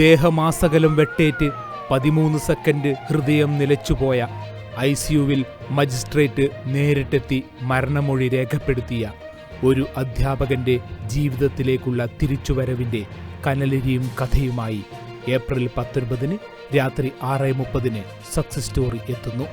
ദേഹമാസകലം വെട്ടേറ്റ് 13 സെക്കൻഡ് ഹൃദയം നിലച്ചുപോയ ICUവിൽ മജിസ്ട്രേറ്റ് നേരിട്ടെത്തി മരണമൊഴി രേഖപ്പെടുത്തിയ ഒരു അധ്യാപകന്റെ ജീവിതത്തിലേക്കുള്ള തിരിച്ചുവരവിന്റെ കനലരിയും കഥയുമായി ഏപ്രിൽ 19 രാത്രി 6:30 സക്സസ് സ്റ്റോറി എത്തുന്നു.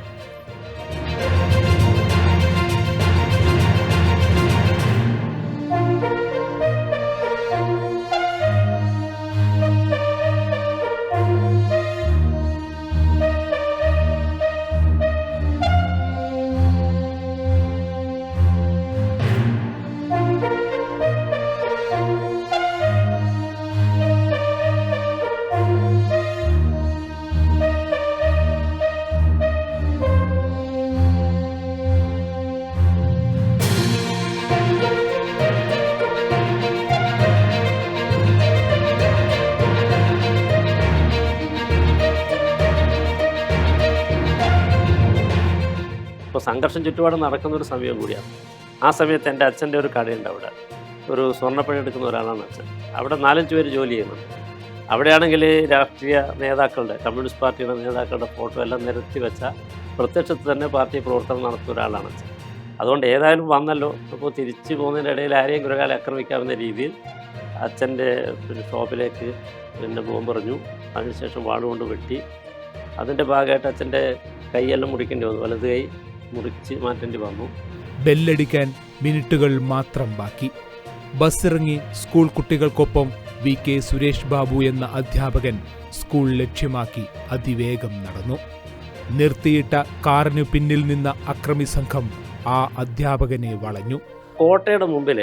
ഇപ്പോൾ സംഘർഷം ചുറ്റുപാട് നടക്കുന്നൊരു സമയം കൂടിയാണ്. ആ സമയത്ത് എൻ്റെ അച്ഛൻ്റെ ഒരു കടയുണ്ട്, അവിടെ ഒരു സ്വർണ്ണപ്പഴ എടുക്കുന്ന ഒരാളാണ് അച്ഛൻ. അവിടെ 4-5 പേര് ജോലി ചെയ്യുന്നുണ്ട്. അവിടെയാണെങ്കിൽ രാഷ്ട്രീയ നേതാക്കളുടെ, കമ്മ്യൂണിസ്റ്റ് പാർട്ടിയുടെ നേതാക്കളുടെ ഫോട്ടോ എല്ലാം നിരത്തി വെച്ച പ്രത്യക്ഷത്തിൽ തന്നെ പാർട്ടി പ്രവർത്തനം നടത്തുന്ന ഒരാളാണ് അച്ഛൻ. അതുകൊണ്ട് ഏതായാലും വന്നല്ലോ, അപ്പോൾ തിരിച്ചു പോകുന്നതിൻ്റെ ഇടയിൽ ആരെയും കുറെ ആക്രമിക്കാവുന്ന രീതിയിൽ അച്ഛൻ്റെ ഷോപ്പിലേക്ക് എൻ്റെ ബോംബെറിഞ്ഞു. അതിനുശേഷം വാളുകൊണ്ട് വെട്ടി. അതിൻ്റെ ഭാഗമായിട്ട് അച്ഛൻ്റെ കൈയെല്ലാം മുറിക്കേണ്ടി വന്നു, വലത് കൈ മുറിച്ച് മാറ്റേണ്ടി വന്നു. ബെല്ലടിക്കാൻ മിനിറ്റുകൾ മാത്രം ബാക്കി. ബസ്സിറങ്ങി സ്കൂൾ കുട്ടികൾക്കൊപ്പം VK സുരേഷ് ബാബു എന്ന അധ്യാപകൻ സ്കൂൾ ലക്ഷ്യമാക്കി അതിവേഗം നടന്നു. നിർത്തിയിട്ട കാറിനു പിന്നിൽ നിന്ന അക്രമി സംഘം ആ അധ്യാപകനെ വളഞ്ഞു. കോട്ടയുടെ മുമ്പിൽ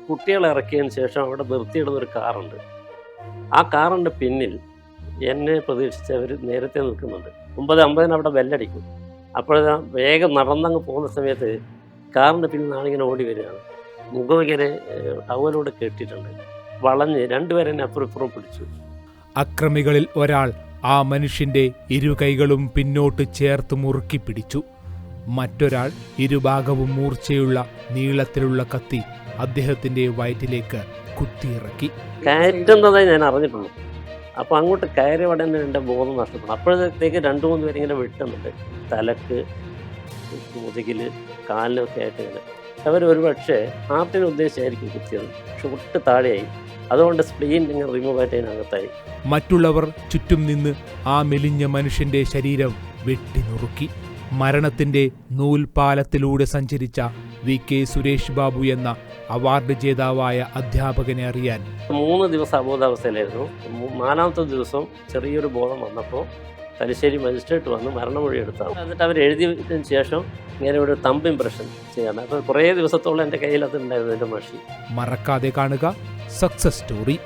കുട്ടികളെ ഇറക്കിയതിന് ശേഷം അവിടെ നിർത്തിയിടുന്നൊരു കാറുണ്ട്. ആ കാറിൻ്റെ പിന്നിൽ എന്നെ പ്രതീക്ഷിച്ച് അവർ നേരത്തെ നിൽക്കുന്നുണ്ട്. 9:50 അവിടെ ബെല്ലടിക്കും. അപ്പോഴാ വേഗം നടന്നങ്ങ് പോകുന്ന സമയത്ത് കാറിൻ്റെ പിന്നിൽ നിന്നാണിങ്ങനെ ഓടി വരികയാണ്. മുഖം ഇങ്ങനെ ടവലോട് കെട്ടിയിട്ടുണ്ട്. വളഞ്ഞ് 2 പേരെ എന്നെ അപ്പുറം പിടിച്ചു. അക്രമികളിൽ ഒരാൾ ആ മനുഷ്യന്റെ ഇരുകൈകളും പിന്നോട്ട് ചേർത്ത് മുറുക്കി പിടിച്ചു. മറ്റൊരാൾ ഇരുഭാഗവും മൂർച്ചയുള്ള നീളത്തിലുള്ള കത്തി അദ്ദേഹത്തിന്റെ വയറ്റിലേക്ക് കുത്തിയിറക്കി. കയറ്റുന്നതായി ഞാൻ അറിഞ്ഞിട്ടുള്ളൂ. അപ്പോൾ അങ്ങോട്ട് കയറി ഉടനെ എൻ്റെ ബോധം നഷ്ടപ്പെടും. അപ്പോഴത്തേക്ക് 2-3 പേരിങ്ങനെ വെട്ടുന്നുണ്ട്, തലക്ക്, മുതുകിൽ, കാലിലൊക്കെ ആയിട്ട് ഇങ്ങനെ. അവർ ഒരുപക്ഷെ ഹാർട്ടിനെ ഉദ്ദേശിച്ചായിരിക്കും കുത്തിയത്, പക്ഷെ ഒട്ട് താഴെയായി. അതുകൊണ്ട് സ്പ്ലീൻ ഇങ്ങനെ റിമൂവ് ആയിട്ട് അതിനകത്തായി. മറ്റുള്ളവർ ചുറ്റും നിന്ന് ആ മെലിഞ്ഞ മനുഷ്യന്റെ ശരീരം വെട്ടിനുറുക്കി. മരണത്തിന്റെ നൂൽപാലത്തിലൂടെ സഞ്ചരിച്ച VK സുരേഷ് ബാബു എന്ന അവാർഡ് ജേതാവായ അധ്യാപകനെ അറിയാൻ 3 ദിവസം അബോധാവസ്ഥയിലായിരുന്നു. 4ാമത്തെ ദിവസം ചെറിയൊരു ബോധം വന്നപ്പോൾ തലശ്ശേരി മജിസ്ട്രേറ്റ് വന്ന് മരണമൊഴി എടുത്താണ്. എന്നിട്ട് അവർ എഴുതിയതിന് ശേഷം ഇങ്ങനെ ഒരു തമ്പ് ഇംപ്രഷൻ ചെയ്യണം. അപ്പോൾ കുറേ ദിവസത്തോളം എൻ്റെ കയ്യിൽ അത് ഉണ്ടായിരുന്നു, എൻ്റെ മഷി. മറക്കാതെ കാണുക സക്സസ് സ്റ്റോറി.